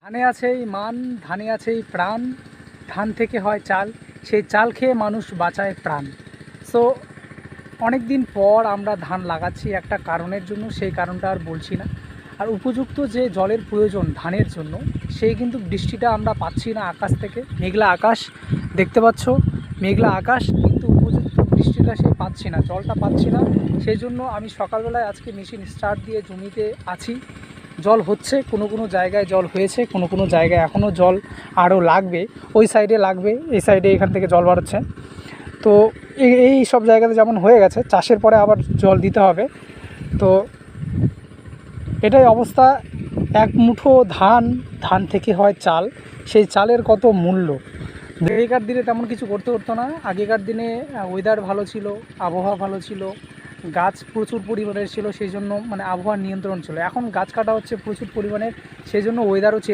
ধানে আছেই মান, ধানে আছেই প্রাণ, ধান থেকে হয় চাল, সেই চাল খেয়ে মানুষ বাঁচায় প্রাণ। সো অনেক দিন পর আমরা ধান লাগাচ্ছি একটা কারণের জন্য, সেই কারণটা আর বলছি না। আর উপযুক্ত যে জলের প্রয়োজন ধানের জন্য, সেই কিন্তু বৃষ্টিটা আমরা পাচ্ছি না আকাশ থেকে। মেঘলা আকাশ দেখতে পাচ্ছ, মেঘলা আকাশ, কিন্তু উপযুক্ত বৃষ্টিটা সেই পাচ্ছি না, জলটা পাচ্ছি না। সেই জন্য আমি সকালবেলায় আজকে মেশিন স্টার্ট দিয়ে জমিতে আছি। জল হচ্ছে, কোনো কোনো জায়গায় জল হয়েছে, কোনো কোনো জায়গায় এখনও জল আরও লাগবে। ওই সাইডে লাগবে, এই সাইডে এখান থেকে জল বাড়ছে। তো এই সব জায়গাতে যেমন হয়ে গেছে, চাষের পরে আবার জল দিতে হবে। তো এটাই অবস্থা। এক মুঠো ধান, ধান থেকে হয় চাল, সেই চালের কত মূল্য। আগেকার দিনে তেমন কিছু করতে হতো না। আগেকার দিনে ওয়েদার ভালো ছিল, আবহাওয়া ভালো ছিল, গাছ প্রচুর পরিমাণের ছিল, সেই জন্য মানে আবহাওয়ার নিয়ন্ত্রণ ছিল। এখন গাছ কাটা হচ্ছে প্রচুর পরিমাণে, সেই জন্য ওয়েদারও